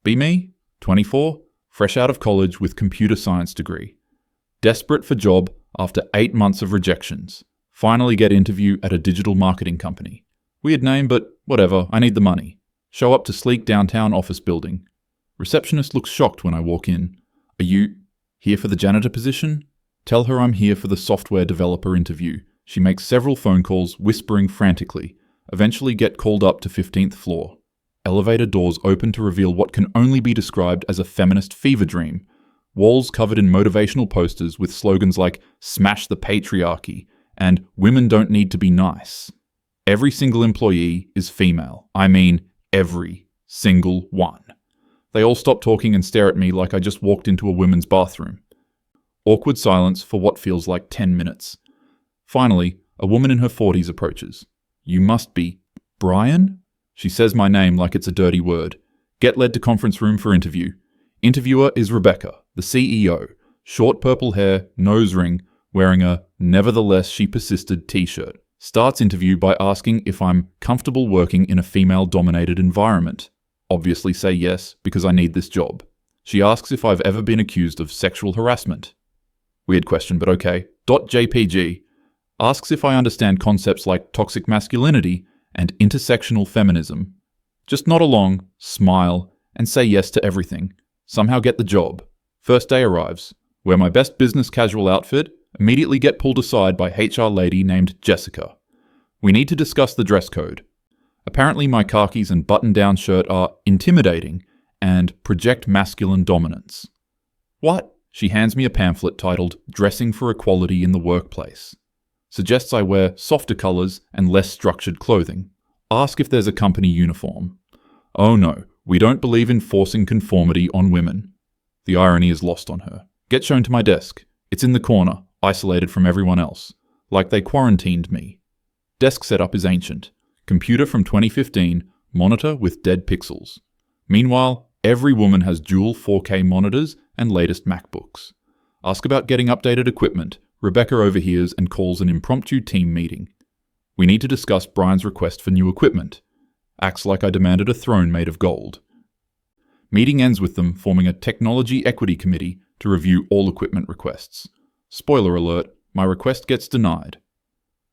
Be me, 24, fresh out of college with computer science degree. Desperate for job after 8 months of rejections. Finally get interview at a digital marketing company. Weird name, but whatever, I need the money. Show up to sleek downtown office building. Receptionist looks shocked when I walk in. Are you here for the janitor position? Tell her I'm here for the software developer interview. She makes several phone calls, whispering frantically. Eventually get called up to 15th floor. Elevator doors open to reveal what can only be described as a feminist fever dream. Walls covered in motivational posters with slogans like "Smash the patriarchy" and "Women don't need to be nice." Every single employee is female. I mean, every single one. They all stop talking and stare at me like I just walked into a women's bathroom. Awkward silence for what feels like 10 minutes. Finally, a woman in her 40s approaches. You must be Brian? She says my name like it's a dirty word. Get led to conference room for interview. Interviewer is Rebecca, the CEO. Short purple hair, nose ring, wearing a "Nevertheless She Persisted" t-shirt. Starts interview by asking if I'm comfortable working in a female-dominated environment. Obviously say yes, because I need this job. She asks if I've ever been accused of sexual harassment. Weird question, but okay. .jpg asks if I understand concepts like toxic masculinity and intersectional feminism. Just nod along, smile, and say yes to everything. Somehow get the job. First day arrives. Wear my best business casual outfit, immediately get pulled aside by HR lady named Jessica. We need to discuss the dress code. Apparently my khakis and button-down shirt are intimidating and project masculine dominance. What? She hands me a pamphlet titled "Dressing for Equality in the Workplace." Suggests I wear softer colors and less structured clothing. Ask if there's a company uniform. Oh no, we don't believe in forcing conformity on women. The irony is lost on her. Get shown to my desk. It's in the corner, isolated from everyone else. Like they quarantined me. Desk setup is ancient. Computer from 2015, monitor with dead pixels. Meanwhile, every woman has dual 4K monitors and latest MacBooks. Ask about getting updated equipment. Rebecca overhears and calls an impromptu team meeting. We need to discuss Brian's request for new equipment. Acts like I demanded a throne made of gold. Meeting ends with them forming a technology equity committee to review all equipment requests. Spoiler alert, my request gets denied.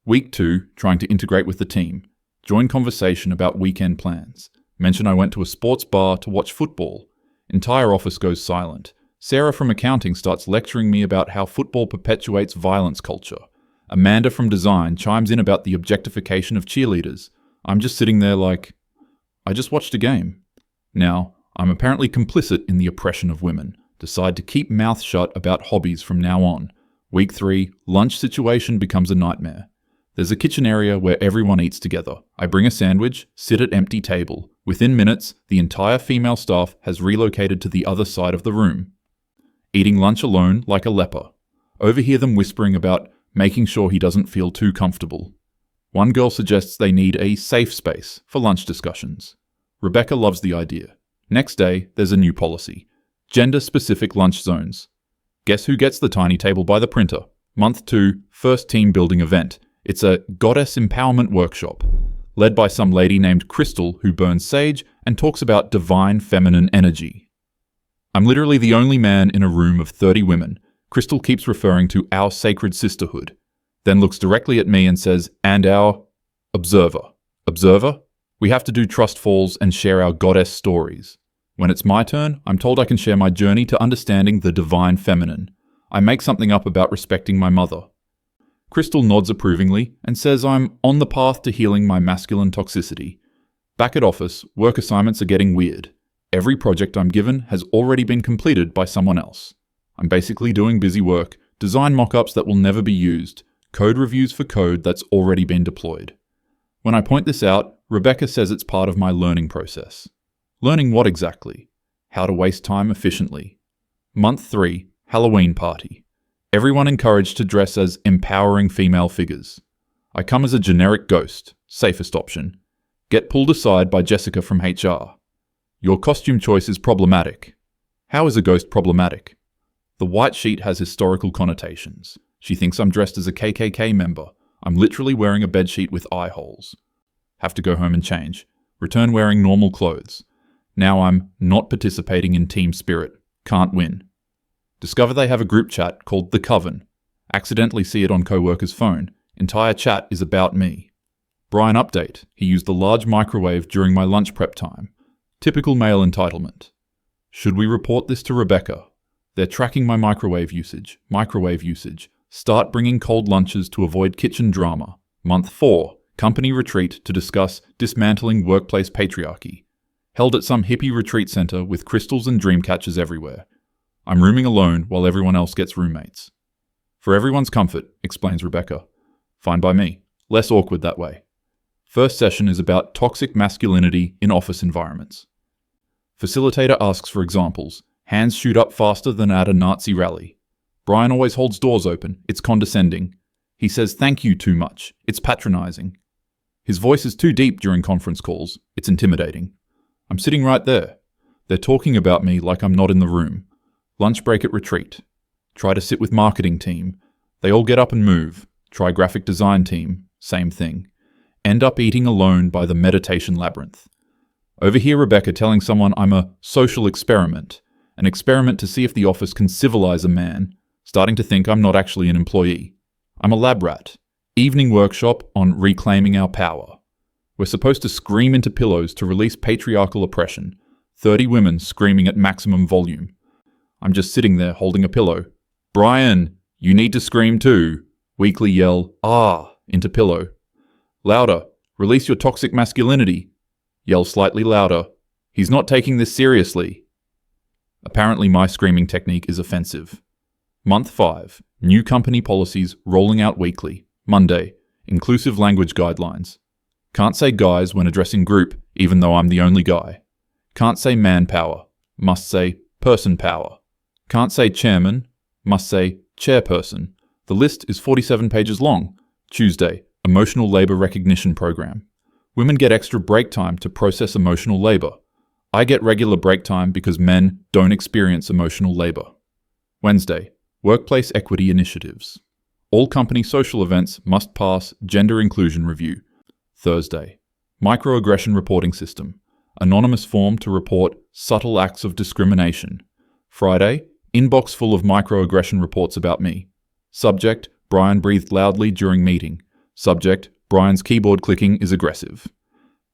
Week 2, trying to integrate with the team. Join conversation about weekend plans. Mention I went to a sports bar to watch football. Entire office goes silent. Sarah from accounting starts lecturing me about how football perpetuates violence culture. Amanda from design chimes in about the objectification of cheerleaders. I'm just sitting there like, I just watched a game. Now, I'm apparently complicit in the oppression of women. Decide to keep mouth shut about hobbies from now on. Week 3, lunch situation becomes a nightmare. There's a kitchen area where everyone eats together. I bring a sandwich, sit at empty table. Within minutes, the entire female staff has relocated to the other side of the room. Eating lunch alone like a leper. Overhear them whispering about making sure he doesn't feel too comfortable. One girl suggests they need a safe space for lunch discussions. Rebecca loves the idea. Next day, there's a new policy. Gender-specific lunch zones. Guess who gets the tiny table by the printer? Month 2, first team building event. It's a goddess empowerment workshop, led by some lady named Crystal who burns sage and talks about divine feminine energy. I'm literally the only man in a room of 30 women. Crystal keeps referring to our sacred sisterhood, then looks directly at me and says, and our observer. Observer? We have to do trust falls and share our goddess stories. When it's my turn, I'm told I can share my journey to understanding the divine feminine. I make something up about respecting my mother. Crystal nods approvingly and says I'm on the path to healing my masculine toxicity. Back at office, work assignments are getting weird. Every project I'm given has already been completed by someone else. I'm basically doing busy work, design mock-ups that will never be used, code reviews for code that's already been deployed. When I point this out, Rebecca says it's part of my learning process. Learning what exactly? How to waste time efficiently. Month 3, Halloween party. Everyone encouraged to dress as empowering female figures. I come as a generic ghost, safest option. Get pulled aside by Jessica from HR. Your costume choice is problematic. How is a ghost problematic? The white sheet has historical connotations. She thinks I'm dressed as a KKK member. I'm literally wearing a bedsheet with eye holes. Have to go home and change. Return wearing normal clothes. Now I'm not participating in team spirit. Can't win. Discover they have a group chat called The Coven. Accidentally see it on co-worker's phone. Entire chat is about me. Brian update. He used the large microwave during my lunch prep time. Typical male entitlement. Should we report this to Rebecca? They're tracking my microwave usage. Start bringing cold lunches to avoid kitchen drama. Month 4. Company retreat to discuss dismantling workplace patriarchy. Held at some hippie retreat center with crystals and dream catchers everywhere. I'm rooming alone while everyone else gets roommates. For everyone's comfort, explains Rebecca. Fine by me. Less awkward that way. First session is about toxic masculinity in office environments. Facilitator asks for examples. Hands shoot up faster than at a Nazi rally. Brian always holds doors open. It's condescending. He says thank you too much. It's patronizing. His voice is too deep during conference calls. It's intimidating. I'm sitting right there. They're talking about me like I'm not in the room. Lunch break at retreat. Try to sit with marketing team. They all get up and move. Try graphic design team. Same thing. End up eating alone by the meditation labyrinth. Overhear Rebecca telling someone I'm a social experiment. An experiment to see if the office can civilize a man. Starting to think I'm not actually an employee. I'm a lab rat. Evening workshop on reclaiming our power. We're supposed to scream into pillows to release patriarchal oppression. 30 women screaming at maximum volume. I'm just sitting there holding a pillow. Brian, you need to scream too. Weakly yell, into pillow. Louder, release your toxic masculinity. Yell slightly louder. He's not taking this seriously. Apparently my screaming technique is offensive. Month 5. New company policies rolling out weekly. Monday. Inclusive language guidelines. Can't say guys when addressing group, even though I'm the only guy. Can't say manpower. Must say person power. Can't say chairman. Must say chairperson. The list is 47 pages long. Tuesday. Emotional labor recognition program. Women get extra break time to process emotional labor. I get regular break time because men don't experience emotional labor. Wednesday. Workplace equity initiatives. All company social events must pass gender inclusion review. Thursday. Microaggression reporting system. Anonymous form to report subtle acts of discrimination. Friday. Inbox full of microaggression reports about me. Subject. Brian breathed loudly during meeting. Subject. Brian's keyboard clicking is aggressive.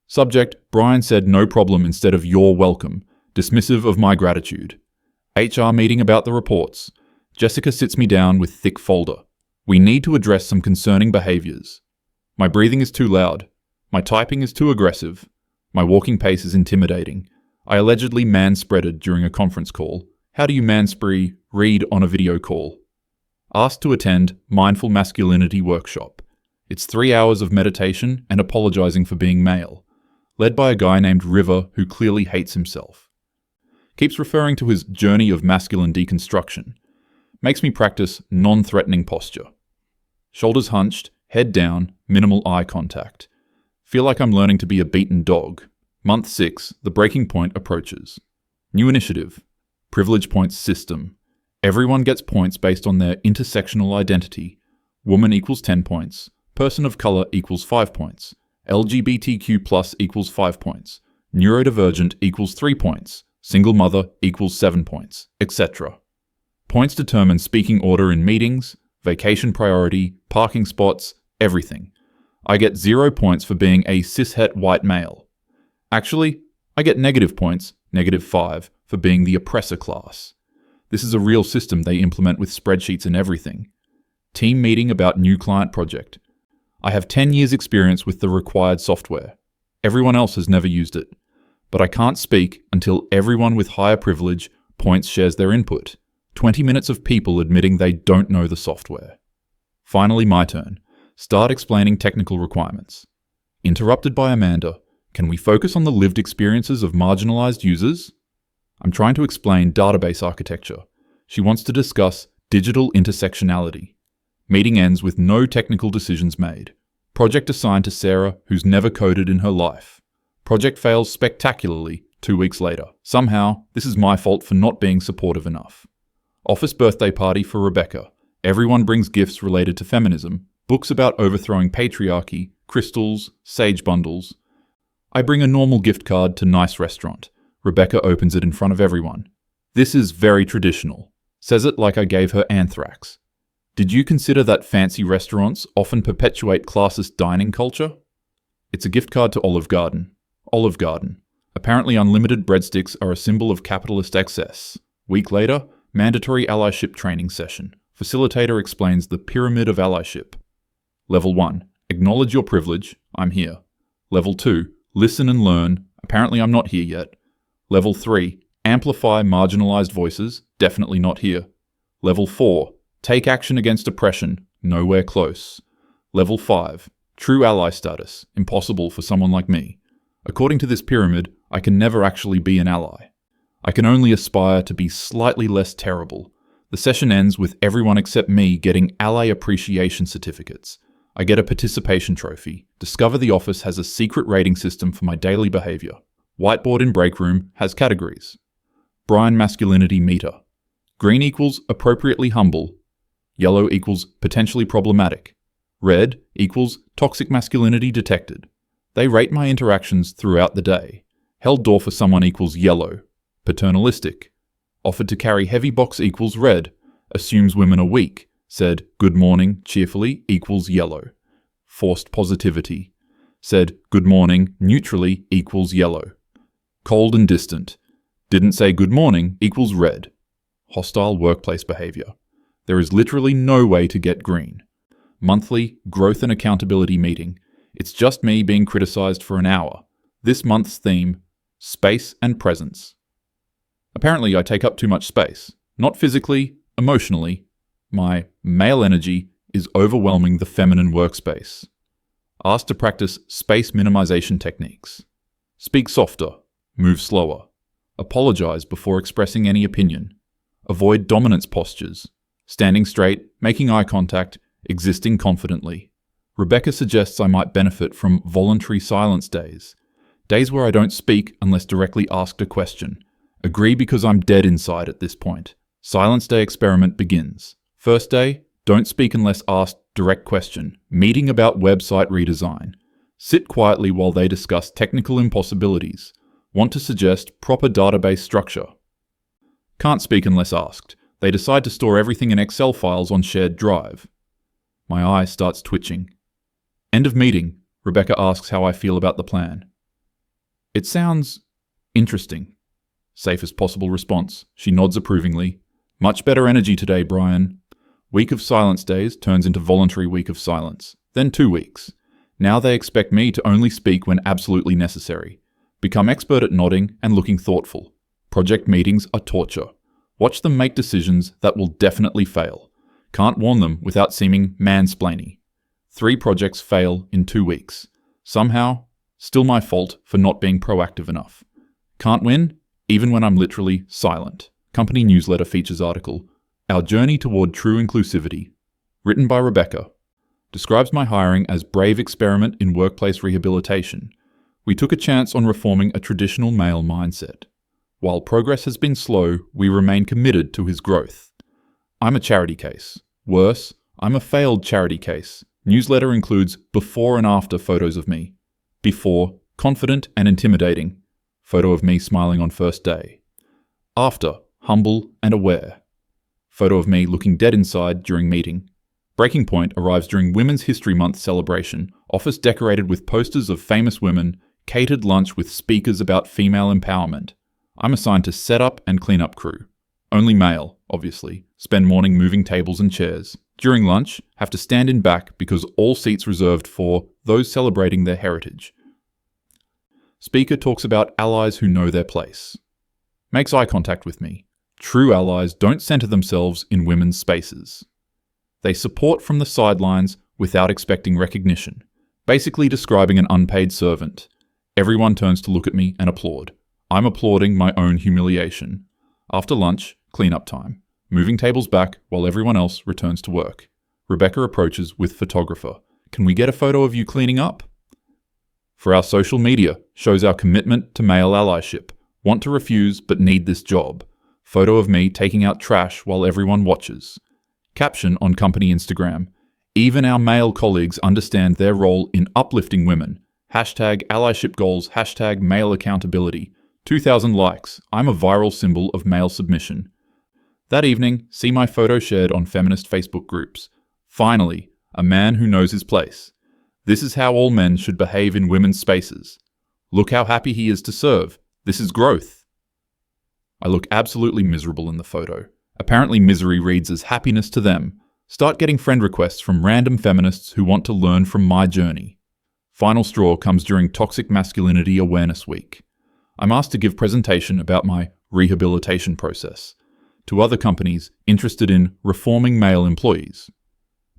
Subject. Brian said no problem instead of you're welcome. Dismissive of my gratitude. HR meeting about the reports. Jessica sits me down with thick folder. We need to address some concerning behaviors. My breathing is too loud. My typing is too aggressive. My walking pace is intimidating. I allegedly manspreaded during a conference call. How do you manspree read on a video call? Asked to attend Mindful Masculinity Workshop. It's 3 hours of meditation and apologizing for being male. Led by a guy named River who clearly hates himself. Keeps referring to his journey of masculine deconstruction. Makes me practice non-threatening posture. Shoulders hunched, head down, minimal eye contact. Feel like I'm learning to be a beaten dog. Month 6, the breaking point approaches. New initiative. Privilege points system. Everyone gets points based on their intersectional identity. Woman equals 10 points. Person of color equals 5 points. LGBTQ plus equals 5 points. Neurodivergent equals 3 points. Single mother equals 7 points, etc. Points determine speaking order in meetings, vacation priority, parking spots, everything. I get 0 points for being a cishet white male. Actually, I get negative points, -5, for being the oppressor class. This is a real system they implement with spreadsheets and everything. Team meeting about new client project. I have 10 years experience with the required software. Everyone else has never used it. But I can't speak until everyone with higher privilege points shares their input. 20 minutes of people admitting they don't know the software. Finally, my turn. Start explaining technical requirements. Interrupted by Amanda. Can we focus on the lived experiences of marginalized users? I'm trying to explain database architecture. She wants to discuss digital intersectionality. Meeting ends with no technical decisions made. Project assigned to Sarah, who's never coded in her life. Project fails spectacularly 2 weeks later. Somehow, this is my fault for not being supportive enough. Office birthday party for Rebecca. Everyone brings gifts related to feminism, books about overthrowing patriarchy, crystals, sage bundles. I bring a normal gift card to nice restaurant. Rebecca opens it in front of everyone. This is very traditional. Says it like I gave her anthrax. Did you consider that fancy restaurants often perpetuate classist dining culture? It's a gift card to Olive Garden. Olive Garden. Apparently unlimited breadsticks are a symbol of capitalist excess. Week later, mandatory allyship training session. Facilitator explains the pyramid of allyship. Level 1. Acknowledge your privilege. I'm here. Level 2. Listen and learn. Apparently I'm not here yet. Level 3. Amplify marginalized voices. Definitely not here. Level 4. Take action against oppression. Nowhere close. Level 5. True ally status. Impossible for someone like me. According to this pyramid, I can never actually be an ally. I can only aspire to be slightly less terrible. The session ends with everyone except me getting ally appreciation certificates. I get a participation trophy. Discover the office has a secret rating system for my daily behavior. Whiteboard in break room has categories. Brian masculinity meter. Green equals appropriately humble. Yellow equals potentially problematic. Red equals toxic masculinity detected. They rate my interactions throughout the day. Held door for someone equals yellow. Paternalistic. Offered to carry heavy box equals red. Assumes women are weak. Said good morning cheerfully equals yellow. Forced positivity. Said good morning neutrally equals yellow. Cold and distant. Didn't say good morning equals red. Hostile workplace behavior. There is literally no way to get green. Monthly growth and accountability meeting. It's just me being criticized for an hour. This month's theme, space and presence. Apparently I take up too much space. Not physically, emotionally. My male energy is overwhelming the feminine workspace. Asked to practice space minimization techniques. Speak softer. Move slower. Apologize before expressing any opinion. Avoid dominance postures. Standing straight, making eye contact, existing confidently. Rebecca suggests I might benefit from voluntary silence days. Days where I don't speak unless directly asked a question. Agree because I'm dead inside at this point. Silence day experiment begins. First day, don't speak unless asked direct question. Meeting about website redesign. Sit quietly while they discuss technical impossibilities. Want to suggest proper database structure. Can't speak unless asked. They decide to store everything in Excel files on shared drive. My eye starts twitching. End of meeting. Rebecca asks how I feel about the plan. It sounds interesting. Safest possible response. She nods approvingly. Much better energy today, Brian. Week of silence days turns into voluntary week of silence. Then 2 weeks. Now they expect me to only speak when absolutely necessary. Become expert at nodding and looking thoughtful. Project meetings are torture. Watch them make decisions that will definitely fail. Can't warn them without seeming mansplainy. 3 projects fail in 2 weeks. Somehow, still my fault for not being proactive enough. Can't win, even when I'm literally silent. Company newsletter features article, Our Journey Toward True Inclusivity. Written by Rebecca. Describes my hiring as brave experiment in workplace rehabilitation. We took a chance on reforming a traditional male mindset. While progress has been slow, we remain committed to his growth. I'm a charity case. Worse, I'm a failed charity case. Newsletter includes before and after photos of me. Before, confident and intimidating. Photo of me smiling on first day. After, humble and aware. Photo of me looking dead inside during meeting. Breaking point arrives during Women's History Month celebration. Office decorated with posters of famous women. Catered lunch with speakers about female empowerment. I'm assigned to setup and cleanup crew. Only male, obviously. Spend morning moving tables and chairs. During lunch, have to stand in back because all seats reserved for those celebrating their heritage. Speaker talks about allies who know their place. Makes eye contact with me. True allies don't center themselves in women's spaces. They support from the sidelines without expecting recognition. Basically describing an unpaid servant. Everyone turns to look at me and applaud. I'm applauding my own humiliation. After lunch, cleanup time. Moving tables back while everyone else returns to work. Rebecca approaches with photographer. Can we get a photo of you cleaning up? For our social media, shows our commitment to male allyship. Want to refuse but need this job. Photo of me taking out trash while everyone watches. Caption on company Instagram. Even our male colleagues understand their role in uplifting women. Hashtag allyship goals, hashtag male accountability. 2,000 likes. I'm a viral symbol of male submission. That evening, see my photo shared on feminist Facebook groups. Finally, a man who knows his place. This is how all men should behave in women's spaces. Look how happy he is to serve. This is growth. I look absolutely miserable in the photo. Apparently misery reads as happiness to them. Start getting friend requests from random feminists who want to learn from my journey. Final straw comes during Toxic Masculinity Awareness Week. I'm asked to give presentation about my rehabilitation process to other companies interested in reforming male employees.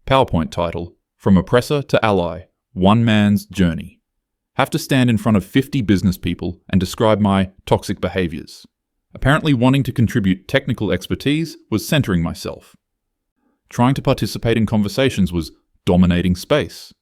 PowerPoint title, From Oppressor to Ally, One Man's Journey. Have to stand in front of 50 business people and describe my toxic behaviors. Apparently wanting to contribute technical expertise was centering myself. Trying to participate in conversations was dominating space.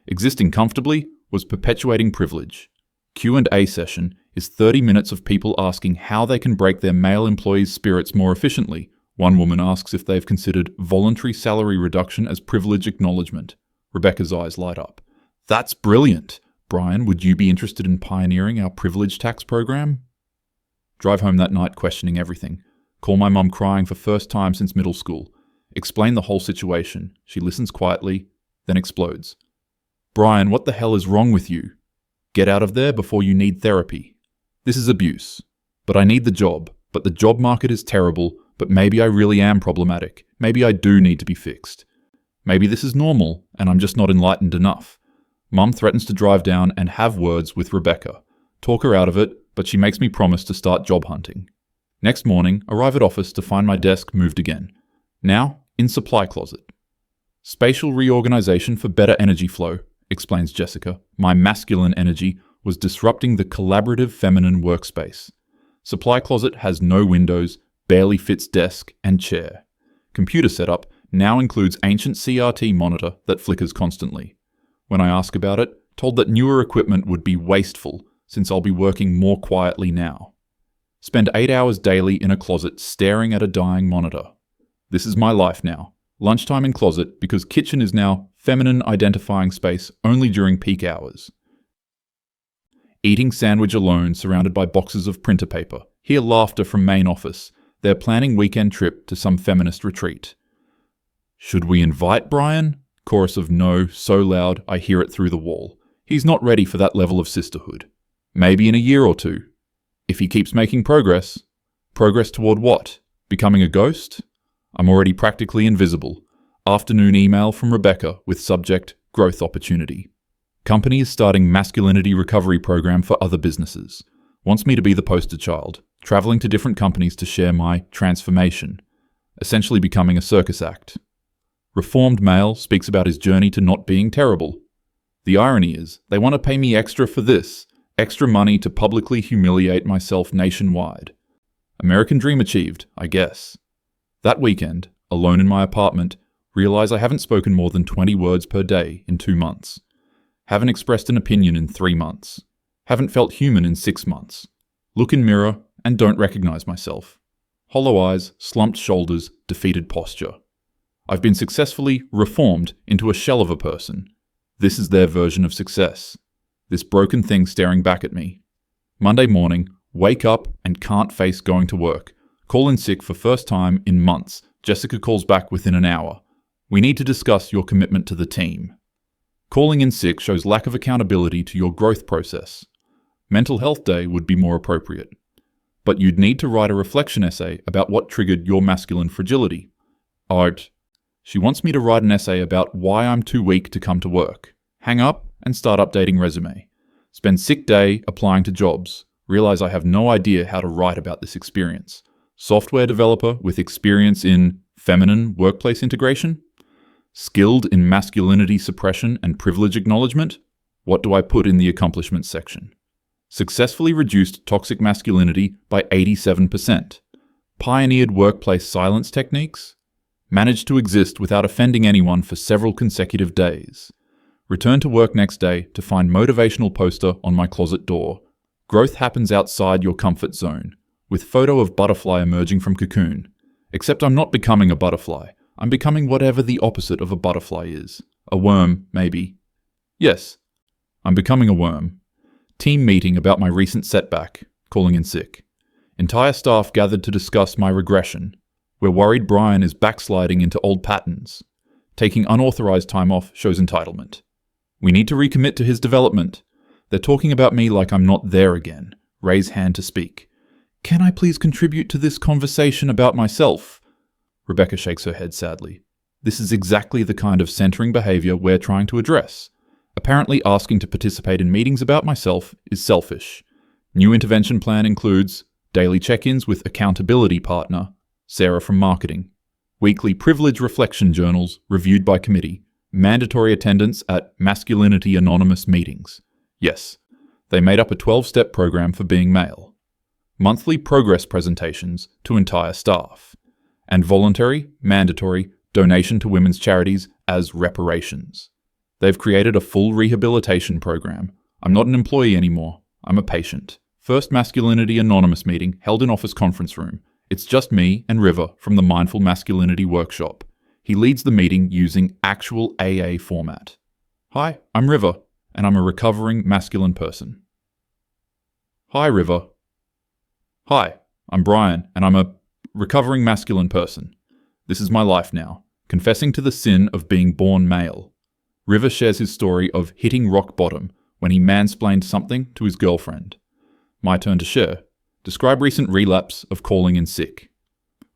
Existing comfortably was perpetuating privilege. Q&A session is 30 minutes of people asking how they can break their male employees' spirits more efficiently. One woman asks if they've considered voluntary salary reduction as privilege acknowledgement. Rebecca's eyes light up. That's brilliant. Brian, would you be interested in pioneering our privilege tax program? Drive home that night questioning everything. Call my mum crying for first time since middle school. Explain the whole situation. She listens quietly, then explodes. Brian, what the hell is wrong with you? Get out of there before you need therapy. This is abuse. But I need the job. But the job market is terrible. But maybe I really am problematic. Maybe I do need to be fixed. Maybe this is normal and I'm just not enlightened enough. Mum threatens to drive down and have words with Rebecca. Talk her out of it, but she makes me promise to start job hunting. Next morning, arrive at office to find my desk moved again. Now, in supply closet. Spatial reorganization for better energy flow, explains Jessica. My masculine energy was disrupting the collaborative feminine workspace. Supply closet has no windows, barely fits desk and chair. Computer setup now includes ancient CRT monitor that flickers constantly. When I ask about it, told that newer equipment would be wasteful since I'll be working more quietly now. Spend 8 hours daily in a closet staring at a dying monitor. This is my life now. Lunchtime in closet because kitchen is now feminine identifying space only during peak hours. Eating sandwich alone surrounded by boxes of printer paper. Hear laughter from main office. They're planning weekend trip to some feminist retreat. Should we invite Brian? Chorus of no, so loud I hear it through the wall. He's not ready for that level of sisterhood. Maybe in a year or two. If he keeps making progress. Progress toward what? Becoming a ghost? I'm already practically invisible. Afternoon email from Rebecca with subject, growth opportunity. Company is starting masculinity recovery program for other businesses. Wants me to be the poster child, traveling to different companies to share my transformation. Essentially becoming a circus act. Reformed male speaks about his journey to not being terrible. The irony is, they want to pay me extra for this, extra money to publicly humiliate myself nationwide. American dream achieved, I guess. That weekend, alone in my apartment, realize I haven't spoken more than 20 words per day in 2 months. Haven't expressed an opinion in 3 months. Haven't felt human in 6 months. Look in mirror and don't recognize myself. Hollow eyes, slumped shoulders, defeated posture. I've been successfully reformed into a shell of a person. This is their version of success. This broken thing staring back at me. Monday morning, wake up and can't face going to work. Call in sick for first time in months. Jessica calls back within an hour. We need to discuss your commitment to the team. Calling in sick shows lack of accountability to your growth process. Mental health day would be more appropriate. But you'd need to write a reflection essay about what triggered your masculine fragility. Art. She wants me to write an essay about why I'm too weak to come to work. Hang up and start updating resume. Spend sick day applying to jobs. Realize I have no idea how to write about this experience. Software developer with experience in feminine workplace integration? Skilled in masculinity suppression and privilege acknowledgement? What do I put in the accomplishments section? Successfully reduced toxic masculinity by 87%. Pioneered workplace silence techniques? Managed to exist without offending anyone for several consecutive days. Return to work next day to find motivational poster on my closet door. Growth happens outside your comfort zone, with photo of butterfly emerging from cocoon. Except I'm not becoming a butterfly. I'm becoming whatever the opposite of a butterfly is. A worm, maybe. Yes, I'm becoming a worm. Team meeting about my recent setback. calling in sick. Entire staff gathered to discuss my regression. We're worried Brian is backsliding into old patterns. Taking unauthorized time off shows entitlement. We need to recommit to his development. They're talking about me like I'm not there again. Raise hand to speak. Can I please contribute to this conversation about myself? Rebecca shakes her head sadly. This is exactly the kind of centering behavior we're trying to address. Apparently asking to participate in meetings about myself is selfish. New intervention plan includes daily check-ins with accountability partner, Sarah from marketing, weekly privilege reflection journals reviewed by committee, mandatory attendance at Masculinity Anonymous meetings. Yes, they made up a 12-step program for being male. Monthly progress presentations to entire staff, and voluntary, mandatory donation to women's charities as reparations. They've created a full rehabilitation program. I'm not an employee anymore. I'm a patient. First Masculinity Anonymous meeting held in office conference room. It's just me and River from the Mindful Masculinity Workshop. He leads the meeting using actual AA format. Hi, I'm River, and I'm a recovering masculine person. Hi, River. Hi, I'm Brian, and I'm a recovering masculine person. This is my life now, confessing to the sin of being born male. River shares his story of hitting rock bottom when he mansplained something to his girlfriend. My turn to share. Describe recent relapse of calling in sick.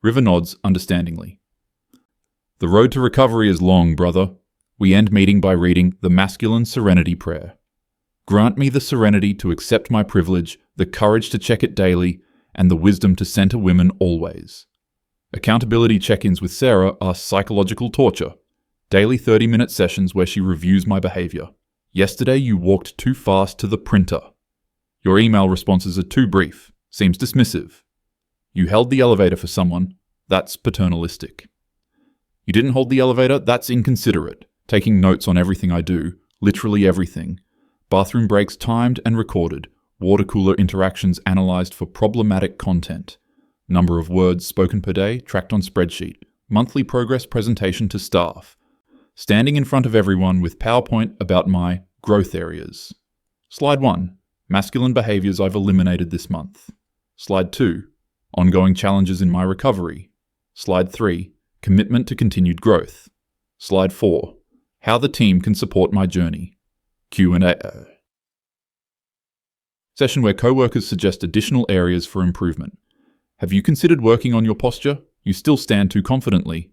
River nods understandingly. The road to recovery is long, brother. We end meeting by reading the Masculine Serenity Prayer. Grant me the serenity to accept my privilege, the courage to check it daily, and the wisdom to center women always. Accountability check-ins with Sarah are psychological torture. Daily 30-minute sessions where she reviews my behavior. Yesterday you walked too fast to the printer. Your email responses are too brief. Seems dismissive. You held the elevator for someone. That's paternalistic. You didn't hold the elevator. That's inconsiderate. Taking notes on everything I do. Literally everything. Bathroom breaks timed and recorded. Water cooler interactions analyzed for problematic content. Number of words spoken per day tracked on spreadsheet. Monthly progress presentation to staff. Standing in front of everyone with PowerPoint about my growth areas. Slide 1. Masculine behaviors I've eliminated this month. Slide 2. Ongoing challenges in my recovery. Slide 3. Commitment to continued growth. Slide 4. How the team can support my journey. Q&A. Session where co-workers suggest additional areas for improvement. Have you considered working on your posture? You still stand too confidently.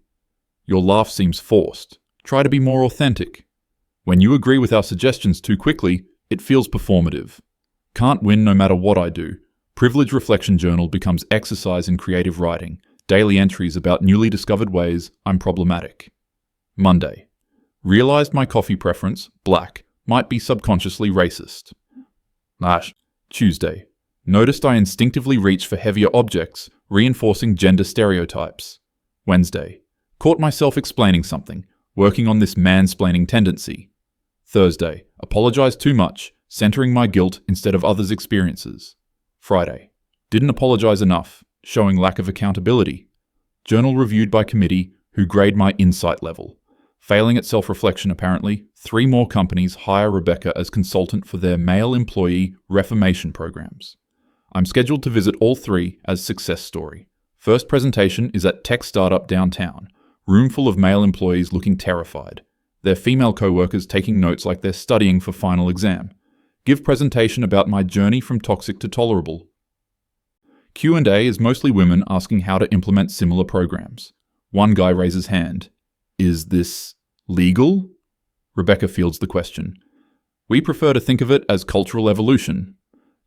Your laugh seems forced. Try to be more authentic. When you agree with our suggestions too quickly, it feels performative. Can't win no matter what I do. Privilege Reflection Journal becomes exercise in creative writing. Daily entries about newly discovered ways I'm problematic. Monday. Realized my coffee preference, black, might be subconsciously racist. Tuesday. Noticed I instinctively reach for heavier objects, reinforcing gender stereotypes. Wednesday. Caught myself explaining something, working on this mansplaining tendency. Thursday. Apologized too much, centering my guilt instead of others' experiences. Friday. Didn't apologize enough, showing lack of accountability. Journal reviewed by committee who grade my insight level. Failing at self-reflection apparently, 3 more companies hire Rebecca as consultant for their male employee reformation programs. I'm scheduled to visit all 3 as success story. First presentation is at tech startup downtown. Room full of male employees looking terrified. Their female co-workers taking notes like they're studying for final exam. Give presentation about my journey from toxic to tolerable. Q&A is mostly women asking how to implement similar programs. One guy raises hand. Is this legal? Rebecca fields the question. We prefer to think of it as cultural evolution.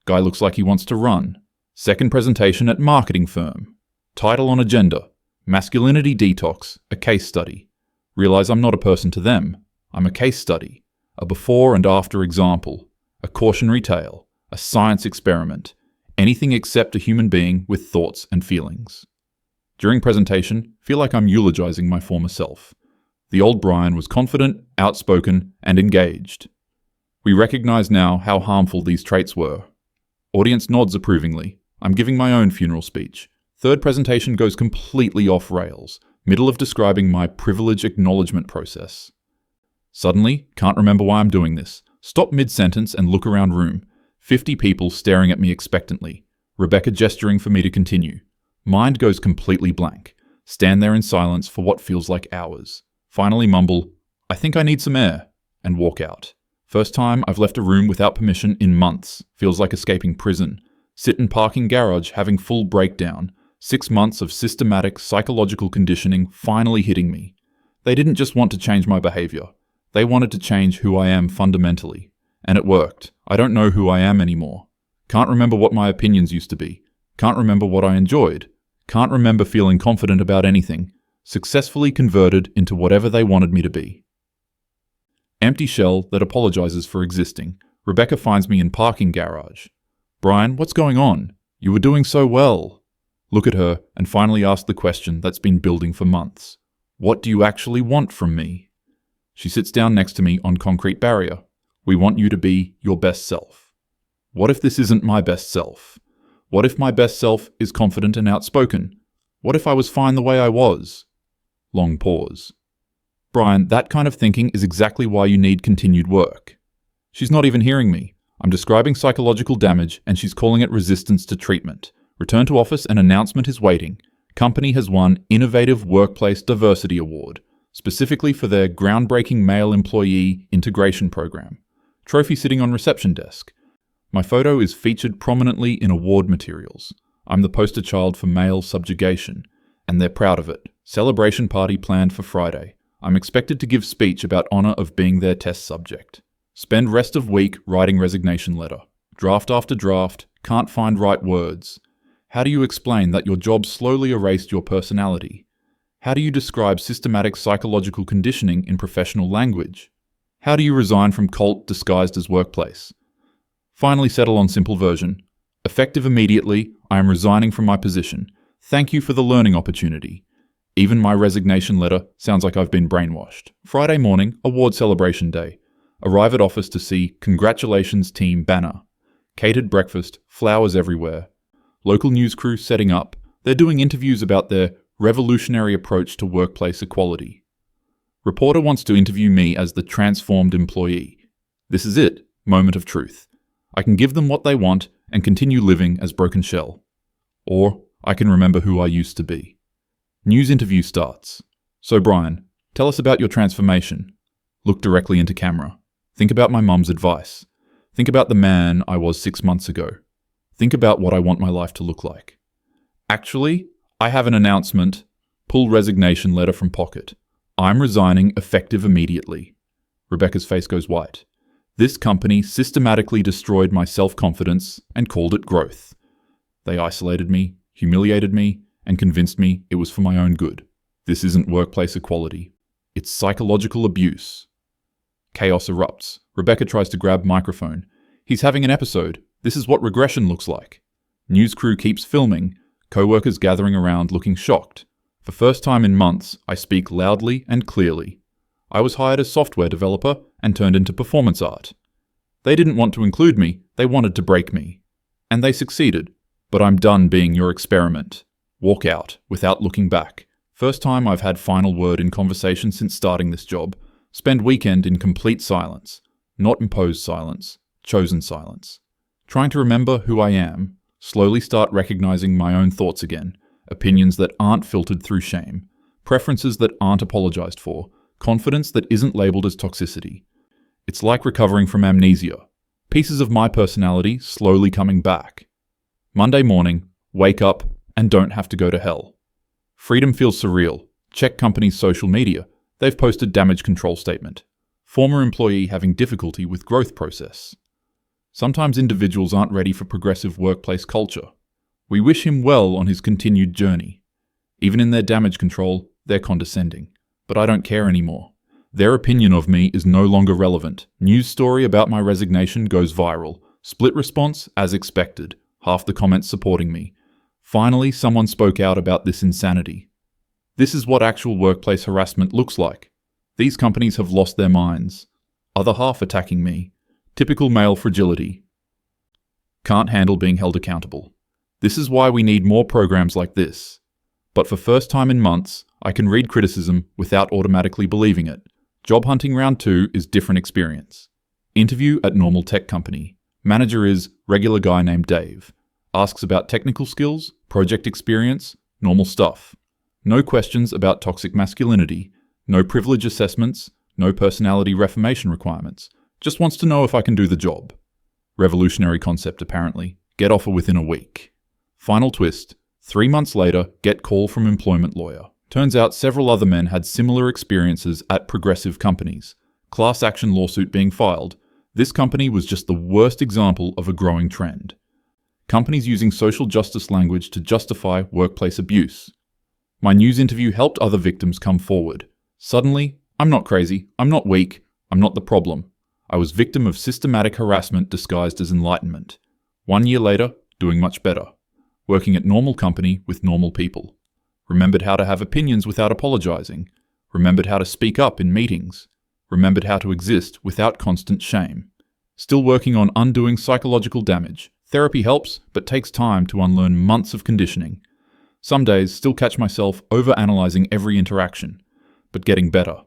Guy looks like he wants to run. Second presentation at marketing firm. Title on agenda. Masculinity detox, a case study. Realize I'm not a person to them. I'm a case study. A before and after example. A cautionary tale. A science experiment. Anything except a human being with thoughts and feelings. During presentation, feel like I'm eulogizing my former self. The old Brian was confident, outspoken, and engaged. We recognize now how harmful these traits were. Audience nods approvingly. I'm giving my own funeral speech. Third presentation goes completely off rails. Middle of describing my privilege acknowledgement process. Suddenly, can't remember why I'm doing this. Stop mid-sentence and look around room. 50 people staring at me expectantly. Rebecca gesturing for me to continue. Mind goes completely blank. Stand there in silence for what feels like hours. Finally mumble, "I think I need some air," and walk out. First time I've left a room without permission in months. Feels like escaping prison. Sit in parking garage having full breakdown. 6 months of systematic psychological conditioning finally hitting me. They didn't just want to change my behavior. They wanted to change who I am fundamentally. And it worked. I don't know who I am anymore. Can't remember what my opinions used to be. Can't remember what I enjoyed. Can't remember feeling confident about anything. Successfully converted into whatever they wanted me to be. Empty shell that apologizes for existing. Rebecca finds me in parking garage. "Brian, what's going on? You were doing so well." Look at her and finally ask the question that's been building for months. What do you actually want from me? She sits down next to me on concrete barrier. We want you to be your best self. What if this isn't my best self? What if my best self is confident and outspoken? What if I was fine the way I was? Long pause. Brian, that kind of thinking is exactly why you need continued work. She's not even hearing me. I'm describing psychological damage and she's calling it resistance to treatment. Return to office, an announcement is waiting. Company has won Innovative Workplace Diversity Award, specifically for their groundbreaking male employee integration program. Trophy sitting on reception desk. My photo is featured prominently in award materials. I'm the poster child for male subjugation, and they're proud of it. Celebration party planned for Friday. I'm expected to give speech about honor of being their test subject. Spend rest of week writing resignation letter. Draft after draft, can't find right words. How do you explain that your job slowly erased your personality? How do you describe systematic psychological conditioning in professional language? How do you resign from cult disguised as workplace? Finally settle on simple version. Effective immediately, I am resigning from my position. Thank you for the learning opportunity. Even my resignation letter sounds like I've been brainwashed. Friday morning, award celebration day. Arrive at office to see congratulations team banner. Catered breakfast, flowers everywhere. Local news crew setting up. They're doing interviews about their revolutionary approach to workplace equality. Reporter wants to interview me as the transformed employee. This is it, moment of truth. I can give them what they want and continue living as broken shell. Or I can remember who I used to be. News interview starts. So Brian, tell us about your transformation. Look directly into camera. Think about my mum's advice. Think about the man I was 6 months ago. Think about what I want my life to look like. Actually, I have an announcement. Pull resignation letter from pocket. I'm resigning effective immediately. Rebecca's face goes white. This company systematically destroyed my self-confidence and called it growth. They isolated me, humiliated me, and convinced me it was for my own good. This isn't workplace equality. It's psychological abuse. Chaos erupts. Rebecca tries to grab microphone. He's having an episode. This is what regression looks like. News crew keeps filming. Co-workers gathering around looking shocked. For first time in months, I speak loudly and clearly. I was hired as software developer and turned into performance art. They didn't want to include me, they wanted to break me. And they succeeded. But I'm done being your experiment. Walk out, without looking back. First time I've had final word in conversation since starting this job. Spend weekend in complete silence. Not imposed silence, chosen silence. Trying to remember who I am. Slowly start recognizing my own thoughts again. Opinions that aren't filtered through shame. Preferences that aren't apologized for. Confidence that isn't labeled as toxicity. It's like recovering from amnesia. Pieces of my personality slowly coming back. Monday morning, wake up, and don't have to go to hell. Freedom feels surreal. Check company's social media. They've posted damage control statement. Former employee having difficulty with growth process. Sometimes individuals aren't ready for progressive workplace culture. We wish him well on his continued journey. Even in their damage control, they're condescending. But I don't care anymore. Their opinion of me is no longer relevant. News story about my resignation goes viral. Split response as expected. Half the comments supporting me. Finally, someone spoke out about this insanity. This is what actual workplace harassment looks like. These companies have lost their minds. Other half attacking me. Typical male fragility. Can't handle being held accountable. This is why we need more programs like this. But for first time in months, I can read criticism without automatically believing it. Job hunting round 2 is different experience. Interview at normal tech company. Manager is regular guy named Dave. Asks about technical skills, project experience, normal stuff. No questions about toxic masculinity, no privilege assessments, no personality reformation requirements. Just wants to know if I can do the job. Revolutionary concept apparently. Get offer within a week. Final twist. 3 months later, get call from employment lawyer. Turns out several other men had similar experiences at progressive companies. Class action lawsuit being filed. This company was just the worst example of a growing trend. Companies using social justice language to justify workplace abuse. My news interview helped other victims come forward. Suddenly, I'm not crazy, I'm not weak, I'm not the problem. I was victim of systematic harassment disguised as enlightenment. 1 year later, doing much better. Working at normal company with normal people. Remembered how to have opinions without apologizing. Remembered how to speak up in meetings. Remembered how to exist without constant shame. Still working on undoing psychological damage. Therapy helps, but takes time to unlearn months of conditioning. Some days still catch myself overanalyzing every interaction, but getting better.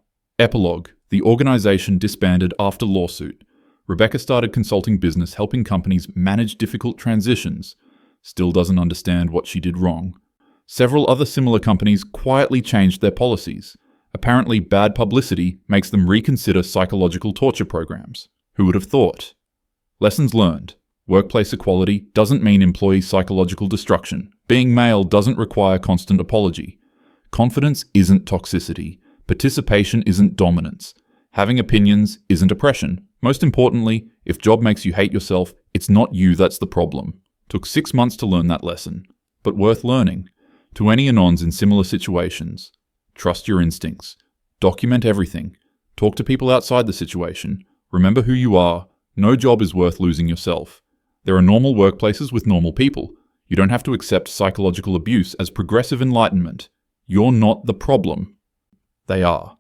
Epilogue. The organization disbanded after lawsuit. Rebecca started consulting business helping companies manage difficult transitions. Still doesn't understand what she did wrong. Several other similar companies quietly changed their policies. Apparently bad publicity makes them reconsider psychological torture programs. Who would have thought? Lessons learned. Workplace equality doesn't mean employee psychological destruction. Being male doesn't require constant apology. Confidence isn't toxicity. Participation isn't dominance. Having opinions isn't oppression. Most importantly, if job makes you hate yourself, it's not you that's the problem. Took 6 months to learn that lesson, but worth learning. To any anons in similar situations, trust your instincts. Document everything. Talk to people outside the situation. Remember who you are. No job is worth losing yourself. There are normal workplaces with normal people. You don't have to accept psychological abuse as progressive enlightenment. You're not the problem. They are.